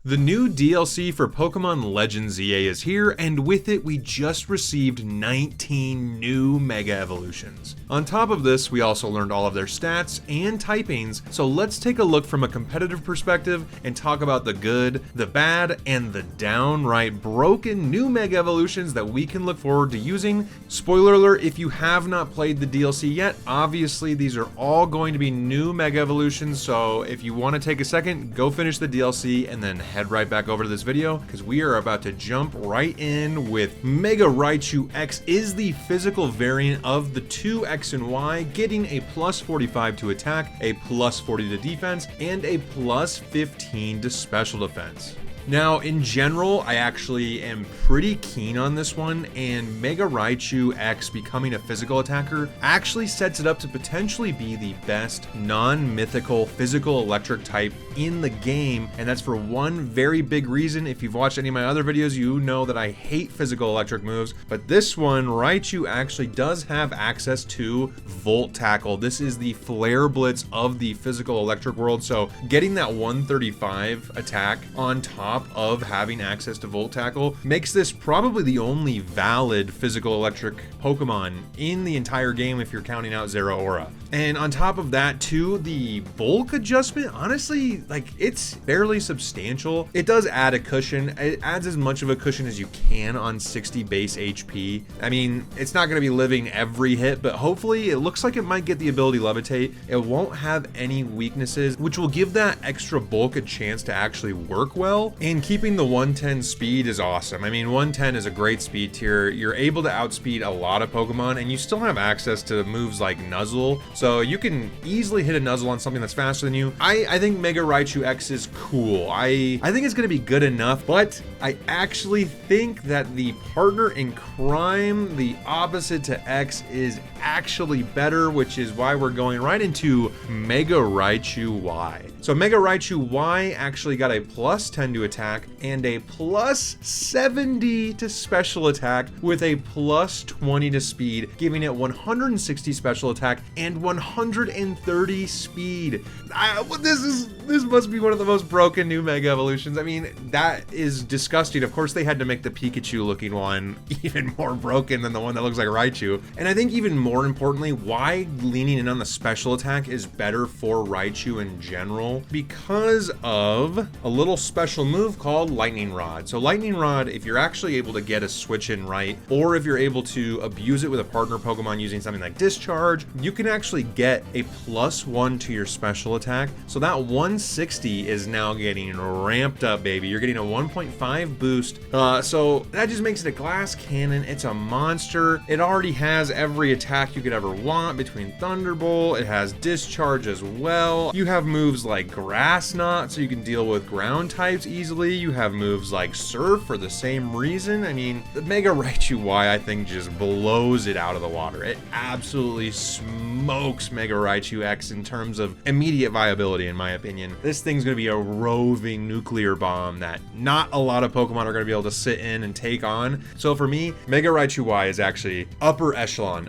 The new DLC for Pokémon Legends ZA is here, and with it we just received 19 new Mega Evolutions. On top of this, we also learned all of their stats and typings, so let's take a look from a competitive perspective and talk about the good, the bad, and the downright broken new Mega Evolutions that we can look forward to using. Spoiler alert, if you have not played the DLC yet, obviously these are all going to be new Mega Evolutions, so if you want to take a second, go finish the DLC and then head right back over to this video, because we are about to jump right in with Mega Raichu X is the physical variant of the two X and Y, getting a plus 45 to attack, a plus 40 to defense, and a plus 15 to special defense. Now, in general, I actually am pretty keen on this one, and Mega Raichu X becoming a physical attacker actually sets it up to potentially be the best non-mythical physical electric type in the game, and that's for one very big reason. If you've watched any of my other videos, you know that I hate physical electric moves, but this one, Raichu actually does have access to Volt Tackle. This is the Flare Blitz of the physical electric world, so getting that 135 attack on top of having access to Volt Tackle makes this probably the only valid physical electric Pokemon in the entire game if you're counting out Zeraora. And on top of that too, the bulk adjustment, honestly, like, it's fairly substantial. It does add a cushion. It adds as much of a cushion as you can on 60 base HP. I mean, it's not going to be living every hit, but hopefully it looks like it might get the ability Levitate. It won't have any weaknesses, which will give that extra bulk a chance to actually work well. And keeping the 110 speed is awesome. I mean, 110 is a great speed tier. You're able to outspeed a lot of Pokemon, and you still have access to moves like Nuzzle, so you can easily hit a Nuzzle on something that's faster than you. I think Mega Raichu X is cool. I think it's going to be good enough, but I actually think that the partner in crime, the opposite to X, is actually better, which is why we're going right into Mega Raichu Y. So Mega Raichu Y actually got a plus 10 to attack and a plus 70 to special attack with a plus 20 to speed, giving it 160 special attack and 130 speed. This must be one of the most broken new Mega Evolutions. I mean, that is disgusting. Of course, they had to make the Pikachu looking one even more broken than the one that looks like Raichu. And I think even more importantly, why leaning in on the special attack is better for Raichu in general, because of a little special move called Lightning Rod. So Lightning Rod, if you're actually able to get a switch in right, or if you're able to abuse it with a partner Pokemon using something like Discharge, you can actually get a +1 to your special attack. So that 160 is now getting ramped up, baby. You're getting a 1.5 boost. So that just makes it a glass cannon. It's a monster. It already has every attack you could ever want between Thunderbolt. It has Discharge as well. You have moves like Grass Knot, so you can deal with ground types easily. You have moves like Surf for the same reason. I mean, the Mega Raichu Y, I think, just blows it out of the water. It absolutely smokes Mega Raichu X in terms of immediate viability, in my opinion. This thing's going to be a roving nuclear bomb that not a lot of Pokemon are going to be able to sit in and take on. So for me, Mega Raichu Y is actually upper echelon.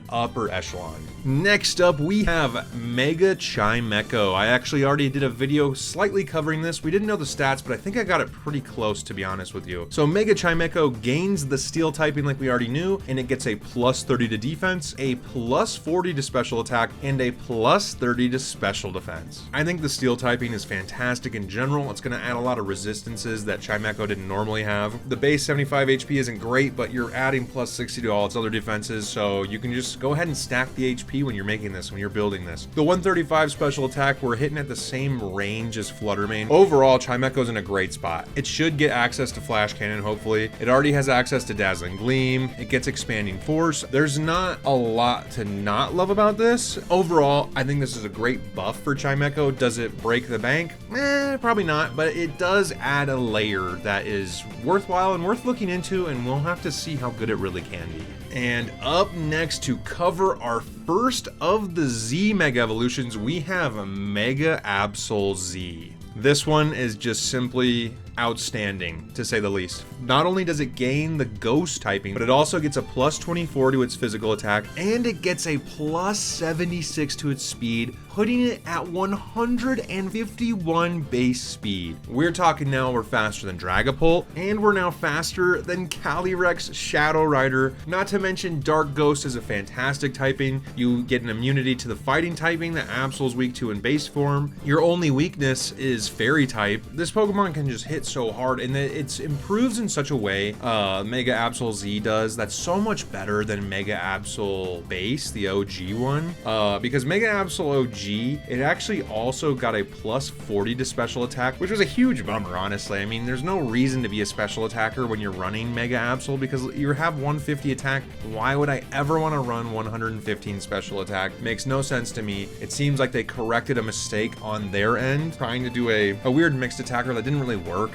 Next up, we have Mega Chimecho. I actually already did a video slightly covering this. We didn't know the stats, but I think I got it pretty close, to be honest with you. So Mega Chimecho gains the steel typing like we already knew, and it gets a +30 to defense, a +40 to special attack, and a +30 to special defense. I think the steel typing is fantastic in general. It's going to add a lot of resistances that Chimecho didn't normally have. The base 75 HP isn't great, but you're adding +60 to all its other defenses, so you can just go ahead and stack the HP when you're making this, when you're building this. The 135 special attack, we're hitting at the same range as Fluttermane. Overall, Chimecho's in a great spot. It should get access to Flash Cannon, hopefully. It already has access to Dazzling Gleam. It gets Expanding Force. There's not a lot to not love about this. Overall, I think this is a great buff for Chimecho. Does it break the bank? Probably not, but it does add a layer that is worthwhile and worth looking into, and we'll have to see how good it really can be. And up next to cover our first of the Z Mega Evolutions, we have Mega Absol Z. This one is just simply outstanding, to say the least. Not only does it gain the ghost typing, but it also gets a plus 24 to its physical attack, and it gets a plus 76 to its speed, putting it at 151 base speed. We're talking now we're faster than Dragapult, and we're now faster than Calyrex Shadow Rider. Not to mention Dark Ghost is a fantastic typing. You get an immunity to the fighting typing that Absol's weak to in base form. Your only weakness is Fairy type. This Pokemon can just hit so hard, and it improves in such a way, Mega Absol Z does, that's so much better than Mega Absol Base, the OG one, because Mega Absol OG, it actually also got a plus 40 to special attack, which was a huge bummer, honestly. I mean, there's no reason to be a special attacker when you're running Mega Absol, because you have 150 attack. Why would I ever want to run 115 special attack? Makes no sense to me. It seems like they corrected a mistake on their end, trying to do a weird mixed attacker that didn't really work.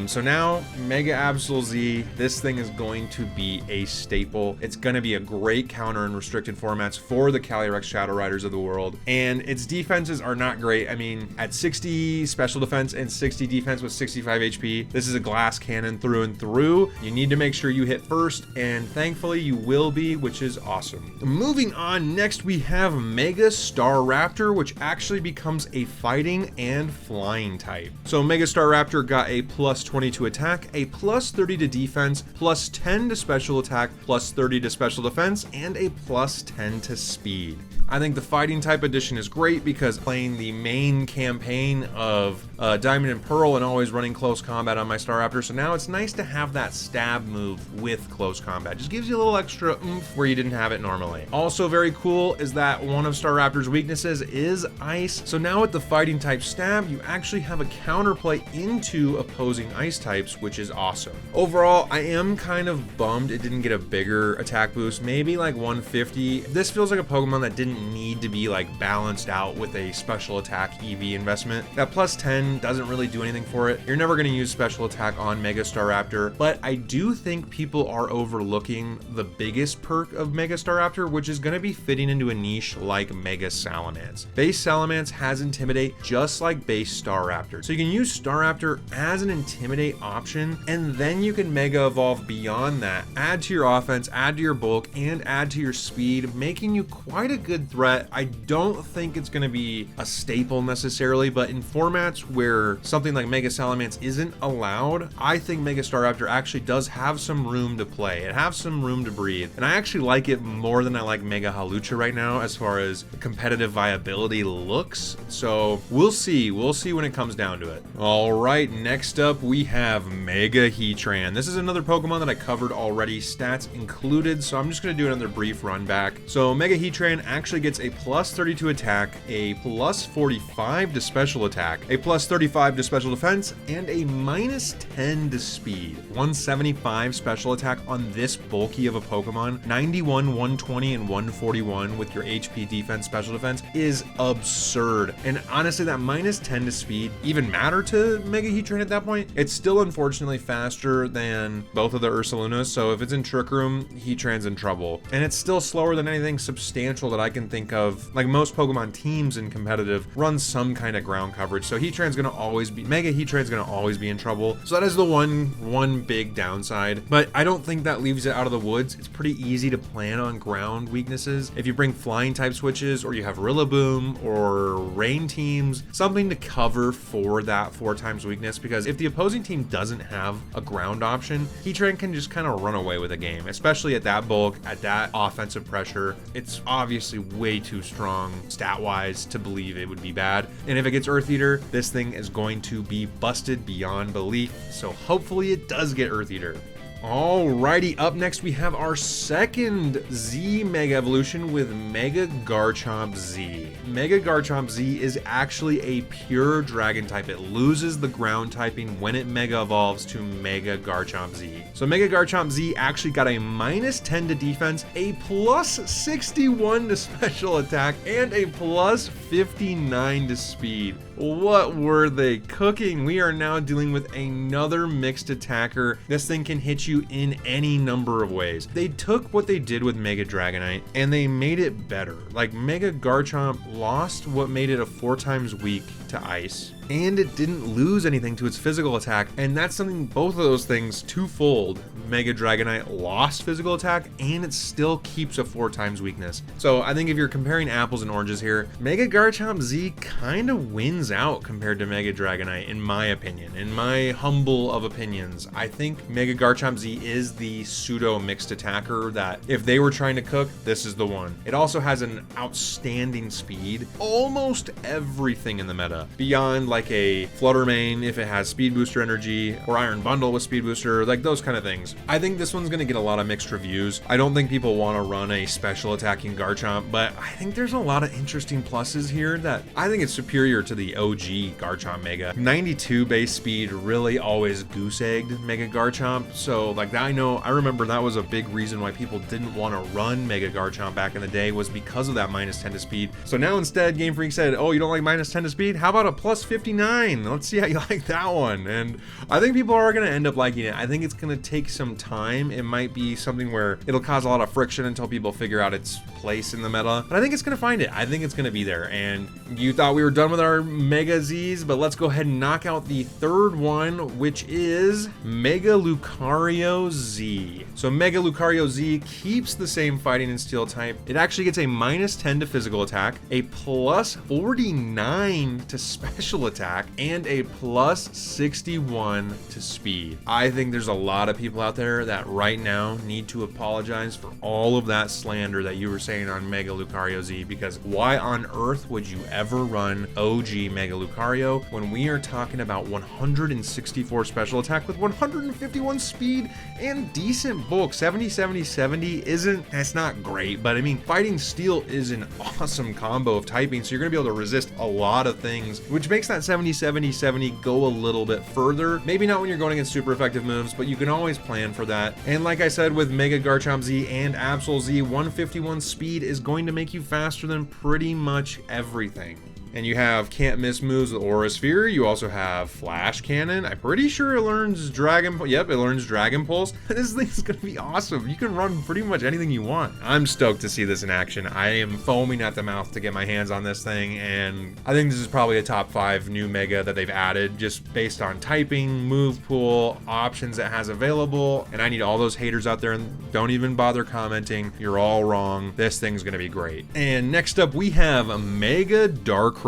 So now Mega Absol Z, this thing is going to be a staple. It's going to be a great counter in restricted formats for the Calyrex Shadow Riders of the world, and its defenses are not great. I mean, at 60 special defense and 60 defense with 65 HP, this is a glass cannon through and through. You need to make sure you hit first, and thankfully you will be, which is awesome. Moving on, next we have Mega Staraptor, which actually becomes a fighting and flying type. So Mega Staraptor got a plus 20 to attack, a plus 30 to defense, plus 10 to special attack, plus 30 to special defense, and a plus 10 to speed. I think the fighting type edition is great because playing the main campaign of Diamond and Pearl and always running close combat on my Staraptor, so now it's nice to have that stab move with close combat. Just gives you a little extra oomph where you didn't have it normally. Also very cool is that one of Staraptor's weaknesses is ice, so now with the fighting type stab, you actually have a counterplay into opposing ice types, which is awesome. Overall, I am kind of bummed it didn't get a bigger attack boost, maybe like 150. This feels like a Pokemon that didn't need to be like balanced out with a special attack EV investment. That plus 10 doesn't really do anything for it. You're never going to use special attack on Mega Staraptor, but I do think people are overlooking the biggest perk of Mega Staraptor, which is going to be fitting into a niche like Mega Salamence. Base Salamence has Intimidate just like base Staraptor, so you can use Staraptor as an Intimidate option, and then you can Mega Evolve beyond that, add to your offense, add to your bulk, and add to your speed, making you quite a good threat. I don't think it's going to be a staple necessarily, but in formats where something like Mega Salamence isn't allowed, I think Mega Staraptor actually does have some room to play. It has some room to breathe, and I actually like it more than I like Mega Hawlucha right now as far as competitive viability looks. So we'll see when it comes down to it. All right, next up we have Mega Heatran. This is another Pokemon that I covered already, stats included, so I'm just going to do another brief run back. So Mega Heatran actually gets a plus 30 to attack, a plus 45 to special attack, a plus 35 to special defense, and a minus 10 to speed. 175 special attack on this bulky of a Pokemon, 91, 120, and 141 with your HP, defense, special defense is absurd. And honestly, that minus 10 to speed even matter to Mega Heatran at that point? It's still unfortunately faster than both of the Ursalunas, so if it's in Trick Room, Heatran's in trouble. And it's still slower than anything substantial that I can think of. Like most Pokemon teams in competitive run some kind of ground coverage, so Heatran's gonna always be, Mega Heatran's gonna always be in trouble. So that is the one big downside, but I don't think that leaves it out of the woods. It's pretty easy to plan on ground weaknesses. If you bring flying type switches, or you have Rillaboom or Rain teams, something to cover for that 4 times weakness, because if the opposing team doesn't have a ground option, Heatran can just kind of run away with a game, especially at that bulk, at that offensive pressure. It's obviously way too strong stat-wise to believe it would be bad. And if it gets Earth Eater, this thing is going to be busted beyond belief. So hopefully it does get Earth Eater. Alrighty, up next we have our second Z Mega Evolution with Mega Garchomp Z. Mega Garchomp Z is actually a pure Dragon type. It loses the ground typing when it Mega Evolves to Mega Garchomp Z. So Mega Garchomp Z actually got a minus 10 to defense, a plus 61 to special attack, and a plus 59 to speed. What were they cooking? We are now dealing with another mixed attacker. This thing can hit you in any number of ways. They took what they did with Mega Dragonite and they made it better. Like Mega Garchomp lost what made it a 4 times weak to ice, and it didn't lose anything to its physical attack, and that's something, both of those things twofold. Mega Dragonite lost physical attack, and it still keeps a 4 times weakness. So I think if you're comparing apples and oranges here, Mega Garchomp Z kind of wins out compared to Mega Dragonite, in my opinion. In my humble of opinions, I think Mega Garchomp Z is the pseudo mixed attacker that if they were trying to cook, this is the one. It also has an outstanding speed, almost everything in the meta, beyond like a Flutter Mane if it has Speed Booster energy, or Iron Bundle with Speed Booster, like those kind of things. I think this one's gonna get a lot of mixed reviews. I don't think people want to run a special attacking Garchomp, but I think there's a lot of interesting pluses here that I think it's superior to the OG Garchomp Mega. 92 base speed really always goose egged Mega Garchomp, so like that, I remember that was a big reason why people didn't want to run Mega Garchomp back in the day, was because of that -10 to speed. So now instead Game Freak said, oh, you don't like -10 to speed? How about a +59? Let's see how you like that one. And I think people are going to end up liking it. I think it's going to take some time. It might be something where it'll cause a lot of friction until people figure out its place in the meta, but I think it's going to find it. I think it's going to be there. And you thought we were done with our Mega Zs, but let's go ahead and knock out the third one, which is Mega Lucario Z. So Mega Lucario Z keeps the same fighting and steel type. It actually gets a -10 to physical attack, a +49 to special attack, and a +61 to speed. I think there's a lot of people out there that right now need to apologize for all of that slander that you were saying on Mega Lucario Z, because why on earth would you ever run OG Mega Lucario when we are talking about 164 special attack with 151 speed and decent bulk? 70, 70, 70 isn't, that's not great, but I mean, fighting steel is an awesome combo of typing, so you're gonna be able to resist a lot of things, which makes that 70, 70, 70 go a little bit further. Maybe not when you're going against super effective moves, but you can always plan for that. And like I said, with Mega Garchomp Z and Absol Z, 151 speed is going to make you faster than pretty much everything. And you have can't miss moves with Aura Sphere. You also have Flash Cannon. I'm pretty sure it learns Dragon. Yep, it learns Dragon Pulse. This thing's gonna be awesome. You can run pretty much anything you want. I'm stoked to see this in action. I am foaming at the mouth to get my hands on this thing, and I think this is probably a top 5 new Mega that they've added, just based on typing, move pool, options it has available. And I need all those haters out there, and don't even bother commenting. You're all wrong. This thing's gonna be great. And next up, we have Mega Darkrai.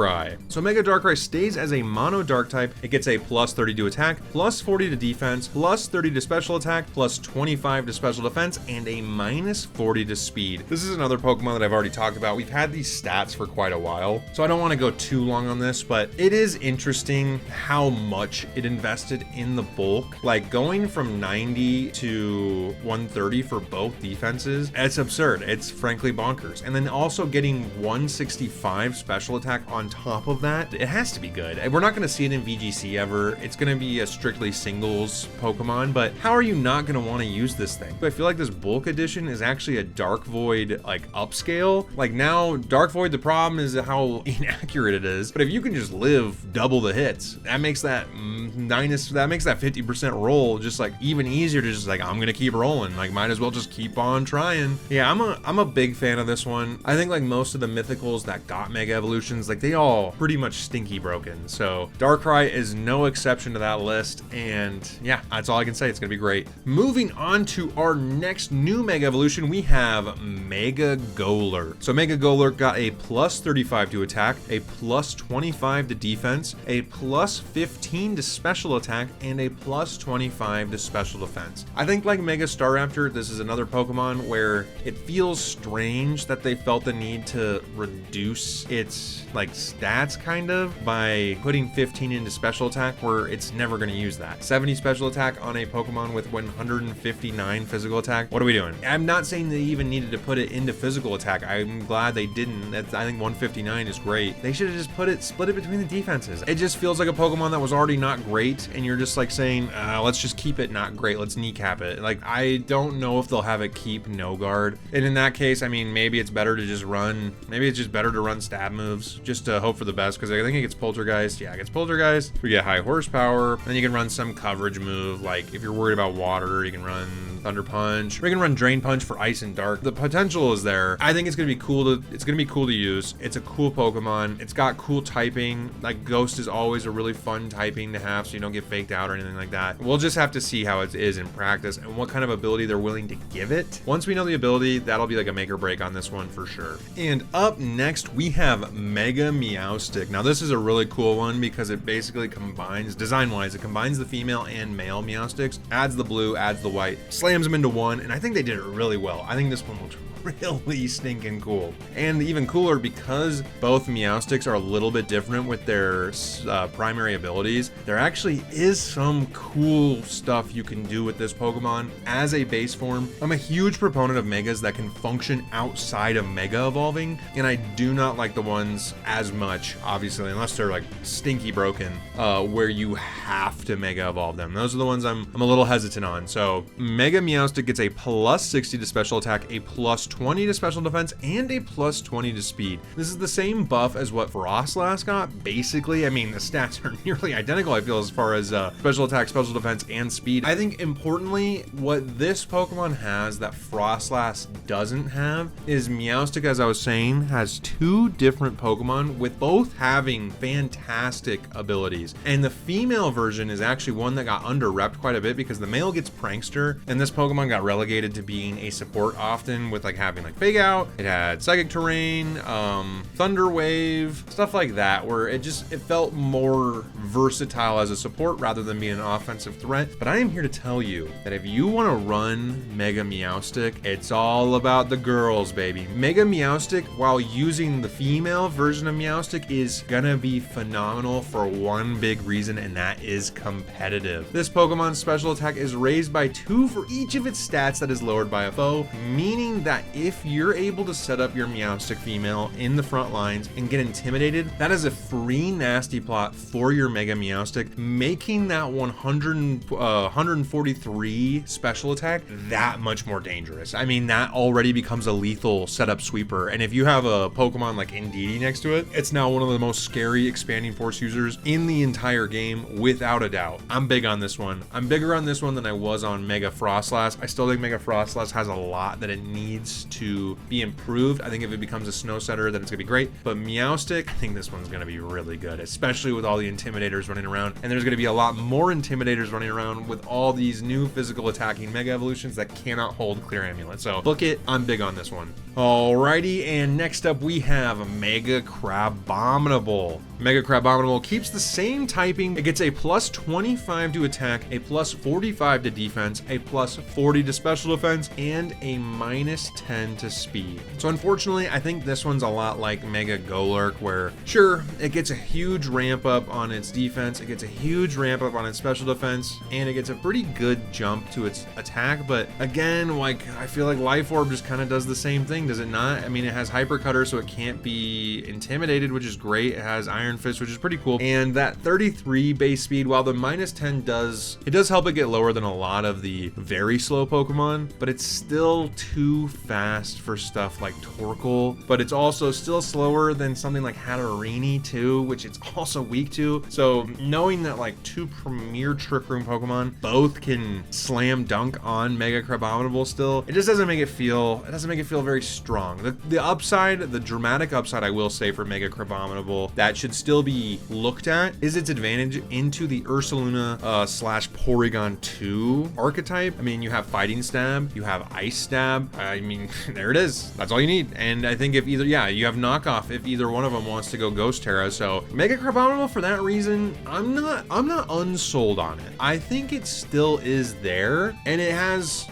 So Mega Darkrai stays as a mono dark type. It gets a +30 to attack, +40 to defense, +30 to special attack, +25 to special defense, and a -40 to speed. This is another Pokemon that I've already talked about. We've had these stats for quite a while, so I don't want to go too long on this, but it is interesting how much it invested in the bulk. Like going from 90 to 130 for both defenses, it's absurd. It's frankly bonkers. And then also getting 165 special attack on top of that, it has to be good. We're not going to see it in VGC ever. It's going to be a strictly singles Pokemon, but how are you not going to want to use this thing? I feel like this bulk edition is actually a Dark Void like upscale. Like now Dark Void, the problem is how inaccurate it is, but if you can just live double the hits, that makes that that makes that 50% roll just like even easier to just like, I'm going to keep rolling. Like might as well just keep on trying. Yeah, I'm a big fan of this one. I think like most of the mythicals that got Mega Evolutions, like they all pretty much stinky broken. So Darkrai is no exception to that list. And yeah, that's all I can say. It's gonna be great. Moving on to our next new Mega Evolution, we have Mega Golurk. So Mega Golurk got a +35 to attack, a +25 to defense, a +15 to special attack, and a +25 to special defense. I think like Mega Staraptor, this is another Pokemon where it feels strange that they felt the need to reduce its like stats kind of by putting 15 into special attack, where it's never going to use that. 70 special attack on a Pokemon with 159 physical attack. What are we doing? I'm not saying they even needed to put it into physical attack. I'm glad they didn't. I think 159 is great. They should have just split it between the defenses. It just feels like a Pokemon that was already not great, and you're just like saying, let's just keep it not great. Let's kneecap it. Like, I don't know if they'll have it keep no guard. And in that case, I mean, maybe it's better to just run, maybe it's just better to run stab moves just to hope for the best, because I think it gets Poltergeist. Yeah, it gets Poltergeist. We get high horsepower. Then you can run some coverage move. Like if you're worried about water, you can run Thunder Punch. We can run Drain Punch for Ice and Dark. The potential is there. I think it's gonna be cool to use. It's a cool Pokemon. It's got cool typing. Like Ghost is always a really fun typing to have, so you don't get faked out or anything like that. We'll just have to see how it is in practice and what kind of ability they're willing to give it. Once we know the ability, that'll be like a make or break on this one for sure. And up next, we have Mega Meowstic. Now this is a really cool one because it basically combines, design-wise, it combines the female and male Meowstics, adds the blue, adds the white, slams them into one, and I think they did it really well. I think this one looks really stinking cool. And even cooler because both Meowstics are a little bit different with their primary abilities. There actually is some cool stuff you can do with this Pokemon as a base form. I'm a huge proponent of Megas that can function outside of Mega Evolving, and I do not like the ones as much, obviously, unless they're like stinky broken, where you have to Mega Evolve them. Those are the ones I'm a little hesitant on. So Mega Meowstic gets a plus 60 to special attack, a plus 20 to special defense, and a plus 20 to speed. This is the same buff as what Frostlass got, basically. I mean, the stats are nearly identical, I feel, as far as special attack, special defense, and speed. I think importantly, what this Pokemon has that Frostlass doesn't have is Meowstic, as I was saying, has two different Pokemon with both having fantastic abilities. And the female version is actually one that got under-repped quite a bit because the male gets Prankster, and this Pokemon got relegated to being a support often with like having like Fake Out. It had Psychic Terrain, Thunder Wave, stuff like that, where it felt more versatile as a support rather than being an offensive threat. But I am here to tell you that if you want to run Mega Meowstic, it's all about the girls, baby. Mega Meowstic, while using the female version of Meowstic, is gonna be phenomenal for one big reason, and that is competitive. This Pokemon's special attack is raised by 2 for each of its stats that is lowered by a foe, meaning that if you're able to set up your Meowstic female in the front lines and get intimidated, that is a free nasty plot for your Mega Meowstic, making that 143 special attack that much more dangerous. I mean, that already becomes a lethal setup sweeper, and if you have a Pokemon like Indeedee next to it, it's now one of the most scary expanding force users in the entire game, without a doubt. I'm big on this one. I'm bigger on this one than I was on Mega Frostlass. I still think Mega Frostlass has a lot that it needs to be improved. I think if it becomes a snow setter, then it's gonna be great. But Meowstic, I think this one's gonna be really good, especially with all the Intimidators running around. And there's gonna be a lot more Intimidators running around with all these new physical attacking Mega Evolutions that cannot hold Clear Amulet. So book it, I'm big on this one. Alrighty, and next up we have Mega Crabominable. Mega Crabominable keeps the same typing. It gets a plus 25 to attack, a plus 45 to defense, a plus 40 to special defense, and a minus 10 to speed. So unfortunately, I think this one's a lot like Mega Golurk, where sure, it gets a huge ramp up on its defense, it gets a huge ramp up on its special defense, and it gets a pretty good jump to its attack. But again, like, I feel like Life Orb just kind of does the same thing, does it not? I mean, it has Hyper Cutter, so it can't be intimidated, which is great. It has Iron Fist, which is pretty cool. And that 33 base speed, while the minus 10 does help it get lower than a lot of the very slow Pokemon, but it's still too fast for stuff like Torkoal, but it's also still slower than something like Hatterene too, which it's also weak to. So knowing that like two premier Trick Room Pokemon both can slam dunk on Mega Crabominable still, it just doesn't make it feel very strong. The upside, the dramatic upside, I will say, for Mega Crabominable that should still be looked at is its advantage into the Ursaluna slash Porygon 2 archetype. I mean, you have Fighting Stab, you have Ice Stab. I mean, there it is. That's all you need. And I think if either, yeah, you have knockoff if either one of them wants to go Ghost Terra. So Mega Crabominable, for that reason, I'm not unsold on it. I think it still is there, and it has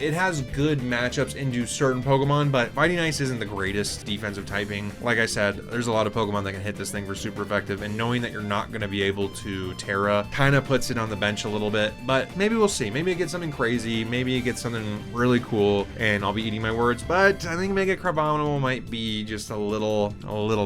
good matchups into certain Pokemon, but Fighting Ice isn't the greatest defensive typing. Like I said, there's a lot of Pokemon that can hit this thing for super effective, and knowing that you're not going to be able to Terra kind of puts it on the bench a little bit. But maybe we'll see. Maybe it gets something crazy. Maybe it gets something really cool, and I'll be eating my words. But I think Mega Crabominable might be just a little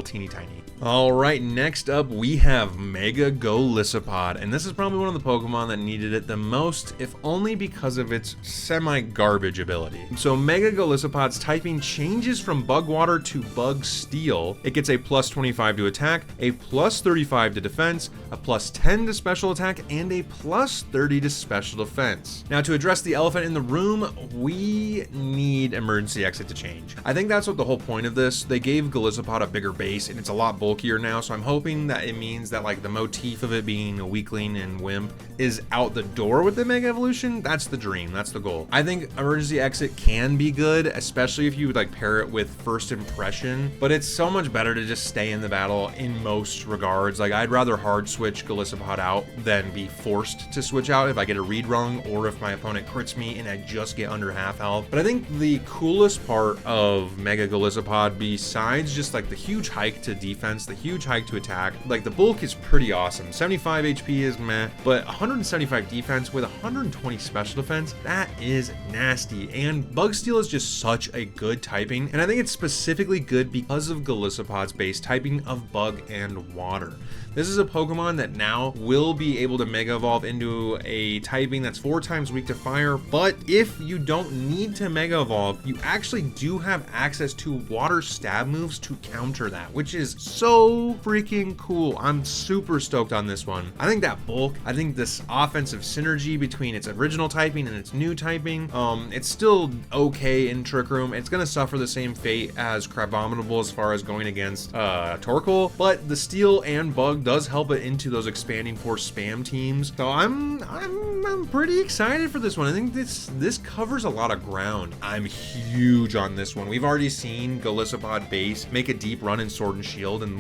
teeny tiny. All right, next up we have Mega Golisopod, and this is probably one of the Pokemon that needed it the most, if only because of its semi-garbage ability. So Mega Golisopod's typing changes from Bug Water to Bug Steel. It gets a plus 25 to attack, a plus 35 to defense, a plus 10 to special attack, and a plus 30 to special defense. Now, to address the elephant in the room, we need emergency exit to change. I think that's what the whole point of this. They gave Golisopod a bigger base, and it's a lot bulkier now, so I'm hoping that it means that like the motif of it being a weakling and wimp is out the door with the Mega Evolution. That's the dream, that's the goal. I think emergency exit can be good, especially if you would like pair it with first impression, but it's so much better to just stay in the battle in most regards. Like, I'd rather hard switch Golisopod out than be forced to switch out if I get a read wrong or if my opponent crits me and I just get under half health. But I think the coolest part of Mega Golisopod, besides just like the huge hike to defense, the huge hike to attack, like the bulk is pretty awesome. 75 HP is meh, but 175 defense with 120 special defense, that is nasty. And Bug Steel is just such a good typing, and I think it's specifically good because of Golisopod's base typing of Bug and Water. This is a Pokemon that now will be able to Mega Evolve into a typing that's 4 times weak to fire, but if you don't need to Mega Evolve, you actually do have access to water stab moves to counter that, which is so freaking cool. I'm super stoked on this one. I think that bulk, I think this offensive synergy between its original typing and its new typing, it's still okay in Trick Room. It's gonna suffer the same fate as Crabominable as far as going against Torkoal, but the Steel and Bug does help it into those expanding force spam teams. So I'm pretty excited for this one. I think this covers a lot of ground. I'm huge on this one. We've already seen Golisopod base make a deep run in Sword and Shield in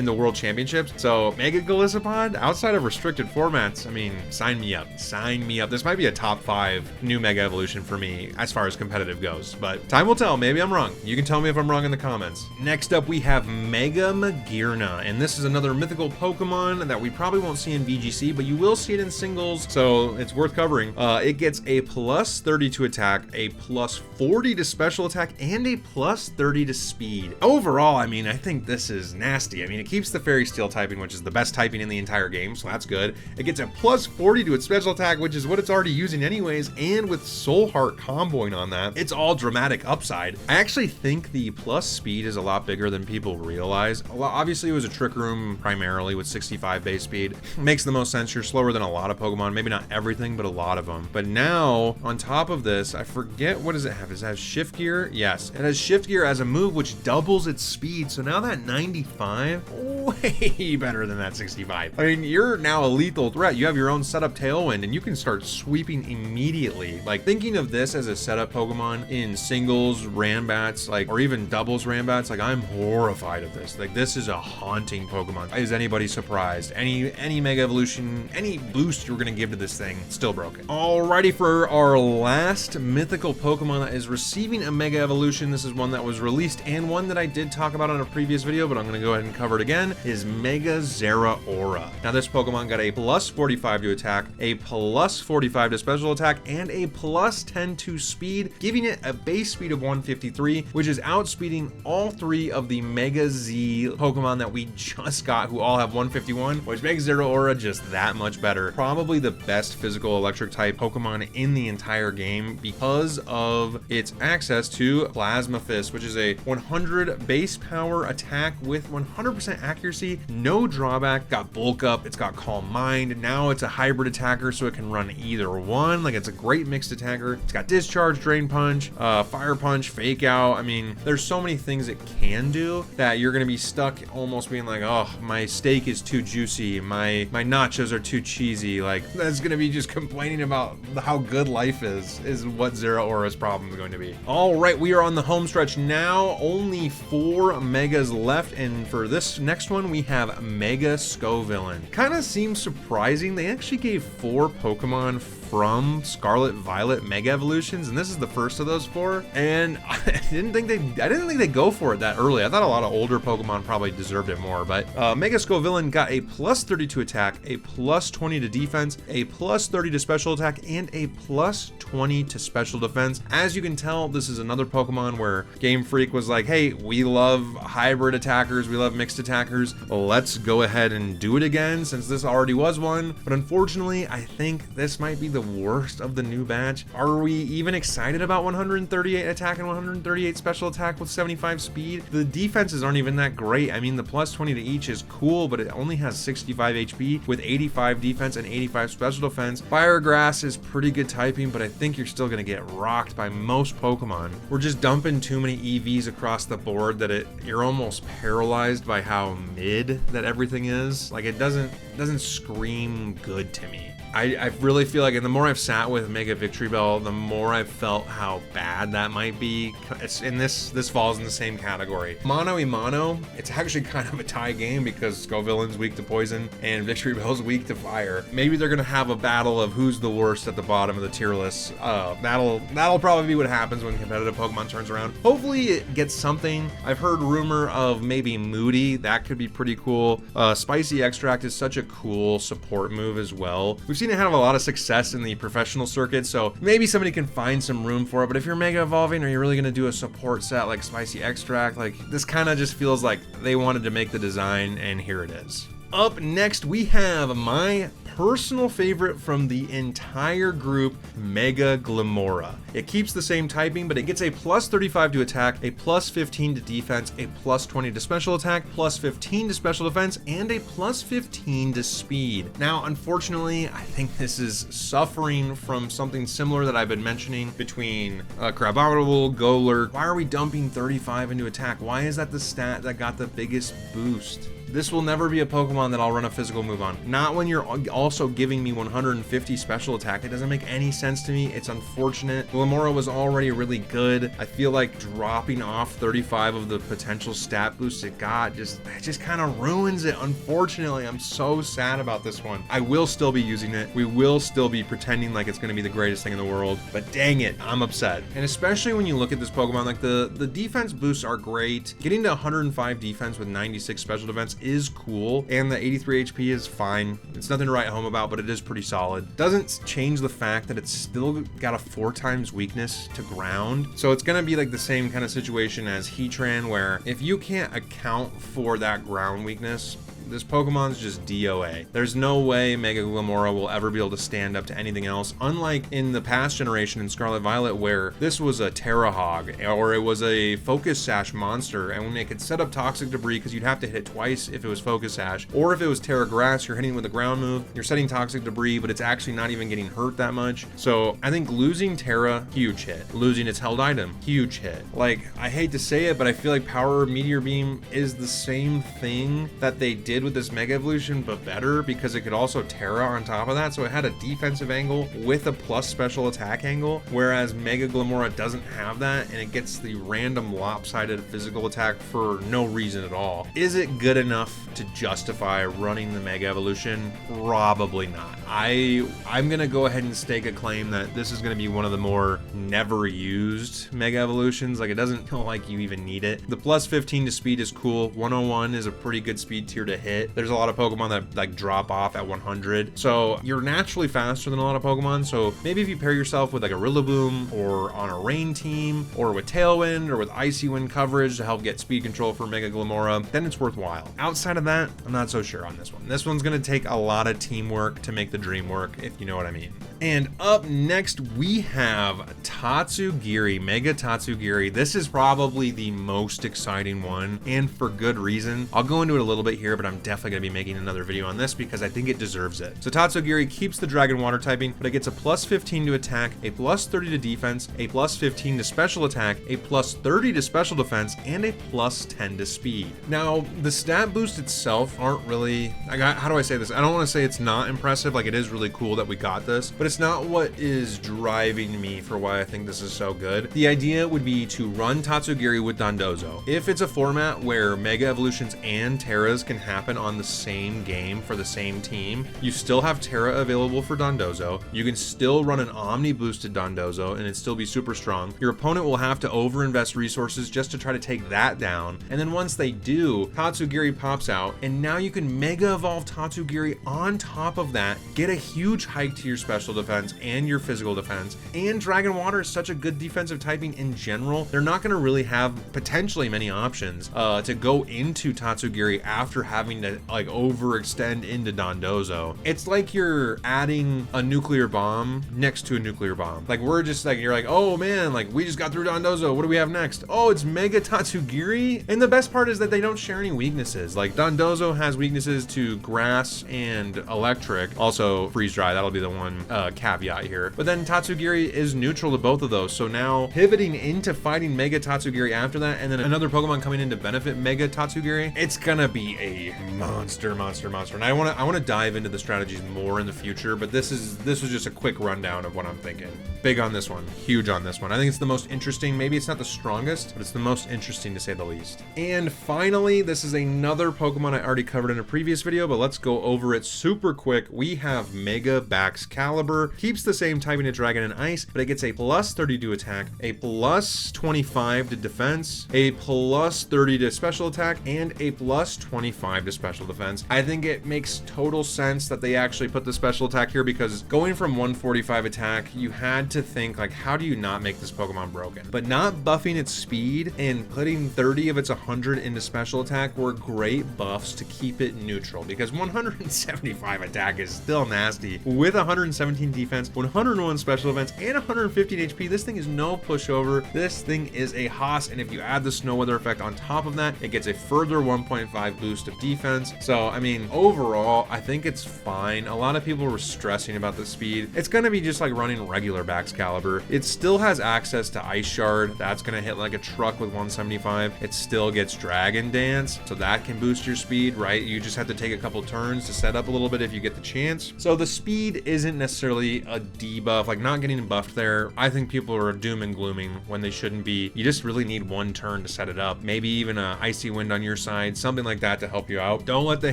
the World Championships. So Mega Golisopod outside of restricted formats, I mean, sign me up. Sign me up. This might be a top 5 new Mega Evolution for me as far as competitive goes, but time will tell. Maybe I'm wrong. You can tell me if I'm wrong in the comments. Next up, we have Mega Magearna, and this is another mythical Pokemon that we probably won't see in VGC, but you will see it in singles, so it's worth covering. It gets a plus 30 to attack, a plus 40 to special attack, and a plus 30 to speed. Overall, I mean, I think this is nasty. I mean, it keeps the Fairy Steel typing, which is the best typing in the entire game, so that's good. It gets a plus 40 to its special attack, which is what it's already using anyways, and with Soul Heart comboing on that, it's all dramatic upside. I actually think the plus speed is a lot bigger than people realize. Obviously, it was a Trick Room primarily with 65 base speed. Makes the most sense. You're slower than a lot of Pokemon, maybe not everything, but a lot of them. But now, on top of this, I forget, what does it have? Does it have Shift Gear? Yes, it has Shift Gear as a move, which doubles its speed. So now that 95, way better than that 65. I mean, you're now a lethal threat. You have your own setup Tailwind, and you can start sweeping immediately. Like, thinking of this as a setup Pokemon in singles Rambats, like, or even doubles Rambats, like, I'm horrified of this. Like, this is a haunting Pokemon. Is anybody surprised? Any Mega Evolution, any boost you're gonna give to this thing, still broken. Alrighty, for our last mythical Pokemon that is receiving a Mega Evolution, this is one that was released and one that I did talk about on a previous video, but I'm gonna go ahead and cover it again, is Mega Zeraora. Now, this Pokemon got a plus 45 to attack, a plus 45 to special attack, and a plus 10 to speed, giving it a base speed of 153, which is outspeeding all 3 of the Mega Z Pokemon that we just got, who all have 151, which makes Zeraora just that much better. Probably the best physical electric type Pokemon in the entire game because of its access to Plasma Fist, which is a 100 base power attack with 100% accuracy, no drawback, got bulk up, it's got Calm Mind, now it's a hybrid attacker, so it can run either one. Like, it's a great mixed attacker. It's got Discharge, Drain Punch, Fire Punch, Fake Out. I mean, there's so many things it can do that you're gonna be stuck almost being like, oh, my steak is too juicy, my nachos are too cheesy. Like, that's gonna be just complaining about how good life is what Zeraora's problem is going to be. All right, we are on the home stretch now. Only 4 Megas left, and for this next one, we have Mega Scovillain. Kind of seems surprising. They actually gave 4 Pokemon from Scarlet Violet Mega Evolutions, and this is the first of those 4. And I didn't think they'd go for it that early. I thought a lot of older Pokemon probably deserved it more, but Mega Scovillain got a plus 30 to attack, a plus 20 to defense, a plus 30 to special attack, and a plus 20 to special defense. As you can tell, this is another Pokemon where Game Freak was like, hey, we love hybrid attackers, we love mixed attackers, let's go ahead and do it again since this already was one. But unfortunately, I think this might be the the worst of the new batch. Are we even excited about 138 attack and 138 special attack with 75 speed? The defenses aren't even that great. I mean, the plus 20 to each is cool, but it only has 65 HP with 85 defense and 85 special defense. Fire Grass is pretty good typing, but I think you're still gonna get rocked by most Pokemon. We're just dumping too many EVs across the board that you're almost paralyzed by how mid that everything is. Like, it doesn't scream good to me. I really feel like, and the more I've sat with Mega Victory Bell, the more I've felt how bad that might be. And this falls in the same category. Mono y Mono, it's actually kind of a tie game because Scovillain's weak to poison and Victory Bell's weak to fire. Maybe they're gonna have a battle of who's the worst at the bottom of the tier list. That'll probably be what happens when competitive Pokemon turns around. Hopefully it gets something. I've heard rumor of maybe Moody. That could be pretty cool. Spicy Extract is such a cool support move as well. We've seen it have a lot of success in the professional circuit, so maybe somebody can find some room for it. But if you're Mega Evolving, are you really gonna do a support set like Spicy Extract? Like, this kind of just feels like they wanted to make the design, and here it is. Up next, we have my personal favorite from the entire group, Mega Glimmora. It keeps the same typing, but it gets a plus 35 to attack, a plus 15 to defense, a plus 20 to special attack, plus 15 to special defense, and a plus 15 to speed. Now, unfortunately, I think this is suffering from something similar that I've been mentioning between Crabominable, Golurk. Why are we dumping 35 into attack? Why is that the stat that got the biggest boost? This will never be a Pokemon that I'll run a physical move on. Not when you're also giving me 150 special attack. It doesn't make any sense to me. It's unfortunate. Glimmora was already really good. I feel like dropping off 35 of the potential stat boosts it got just kind of ruins it. Unfortunately, I'm so sad about this one. I will still be using it. We will still be pretending like it's going to be the greatest thing in the world, but dang it, I'm upset. And especially when you look at this Pokemon, like the defense boosts are great. Getting to 105 defense with 96 special defense is cool, and the 83 HP is fine. It's nothing to write home about, but it is pretty solid. Doesn't change the fact that it's still got a 4 times weakness to ground, so it's gonna be like the same kind of situation as Heatran, where if you can't account for that ground weakness, this Pokemon's just DOA. There's no way Mega Glimmora will ever be able to stand up to anything else, unlike in the past generation in Scarlet Violet, where this was a Terra Hog, or it was a Focus Sash monster, and when it could set up Toxic Debris, because you'd have to hit it twice if it was Focus Sash, or if it was Terra Grass, you're hitting with a ground move, you're setting Toxic Debris, but it's actually not even getting hurt that much. So I think losing Terra, huge hit. Losing its held item, huge hit. Like, I hate to say it, but I feel like Power Meteor Beam is the same thing that they did with this Mega Evolution, but better, because it could also Terra on top of that, so it had a defensive angle with a plus special attack angle, whereas Mega Glimmora doesn't have that, and it gets the random lopsided physical attack for no reason at all. Is it good enough to justify running the Mega Evolution? Probably not. I'm gonna go ahead and stake a claim that this is gonna be one of the more never used Mega Evolutions. Like, it doesn't feel like you even need it. The plus 15 to speed is cool. 101 is a pretty good speed tier to hit. There's a lot of Pokemon that like drop off at 100, so you're naturally faster than a lot of Pokemon. So maybe if you pair yourself with like a Rillaboom, or on a rain team, or with Tailwind, or with Icy Wind coverage to help get speed control for Mega Glimmora, then it's worthwhile. Outside of that, I'm not so sure on this one. This one's gonna take a lot of teamwork to make the dream work, if you know what I mean. And up next, we have Tatsugiri, Mega Tatsugiri. This is probably the most exciting one, and for good reason. I'll go into it a little bit here, but I'm definitely gonna be making another video on this because I think it deserves it. So Tatsugiri keeps the Dragon Water typing, but it gets a plus 15 to attack, a plus 30 to defense, a plus 15 to special attack, a plus 30 to special defense, and a plus 10 to speed. Now, the stat boost itself aren't really, how do I say this? I don't want to say it's not impressive, like it is really cool that we got this, but it's not what is driving me for why I think this is so good. The idea would be to run Tatsugiri with Dondozo. If it's a format where Mega Evolutions and Terras can happen on the same game for the same team, you still have Terra available for Dondozo. You can still run an Omni boosted Dondozo and it'd still be super strong. Your opponent will have to overinvest resources just to try to take that down. And then once they do, Tatsugiri pops out, and now you can Mega Evolve Tatsugiri on top of that, get a huge hike to your special defense and your physical defense. And Dragon Water is such a good defensive typing in general. They're not going to really have potentially many options to go into Tatsugiri after having having to like overextend into Dondozo. It's like you're adding a nuclear bomb next to a nuclear bomb. Like we're just like, you're like, oh man, like we just got through Dondozo. What do we have next? Oh, it's Mega Tatsugiri. And the best part is that they don't share any weaknesses. Like Dondozo has weaknesses to grass and electric. Also freeze dry, that'll be the one caveat here. But then Tatsugiri is neutral to both of those. So now pivoting into fighting Mega Tatsugiri after that, and then another Pokemon coming in to benefit Mega Tatsugiri, it's gonna be a monster. And I wanna dive into the strategies more in the future, but this was just a quick rundown of what I'm thinking. Big on this one, huge on this one. I think it's the most interesting. Maybe it's not the strongest, but it's the most interesting to say the least. And finally, this is another Pokemon I already covered in a previous video, but let's go over it super quick. We have Mega Baxcalibur. Keeps the same typing to Dragon and Ice, but it gets a plus 30 to attack, a plus 25 to defense, a plus 30 to special attack, and a plus 25 to special defense. I think it makes total sense that they actually put the special attack here, because going from 145 attack, you had to think like, how do you not make this Pokemon broken? But not buffing its speed and putting 30 of its 100 into special attack were great buffs to keep it neutral, because 175 attack is still nasty. With 117 defense, 101 special defense, and 115 HP, this thing is no pushover. This thing is a hoss, and if you add the snow weather effect on top of that, it gets a further 1.5 boost of defense. So I mean, overall, I think it's fine. A lot of people were stressing about the speed. It's gonna be just like running regular Baxcalibur. It still has access to Ice Shard. That's gonna hit like a truck with 175. It still gets Dragon Dance, so that can boost your speed, right? You just have to take a couple turns to set up a little bit if you get the chance. So the speed isn't necessarily a debuff, like not getting buffed there. I think people are doom and glooming when they shouldn't be. You just really need one turn to set it up. Maybe even a Icy Wind on your side, something like that to help you out. Don't let the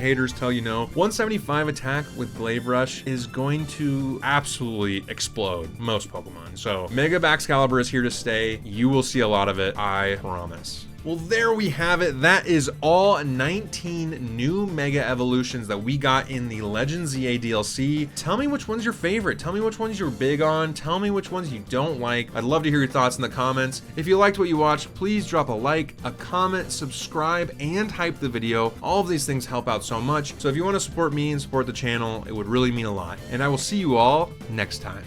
haters tell you no. 175 attack with Glaive Rush is going to absolutely explode most Pokemon. So Mega Baxcalibur is here to stay. You will see a lot of it, I promise. Well, there we have it. That is all 19 new Mega Evolutions that we got in the Legends EA DLC. Tell me which one's your favorite. Tell me which ones you're big on. Tell me which ones you don't like. I'd love to hear your thoughts in the comments. If you liked what you watched, please drop a like, a comment, subscribe, and hype the video. All of these things help out so much. So if you want to support me and support the channel, it would really mean a lot. And I will see you all next time.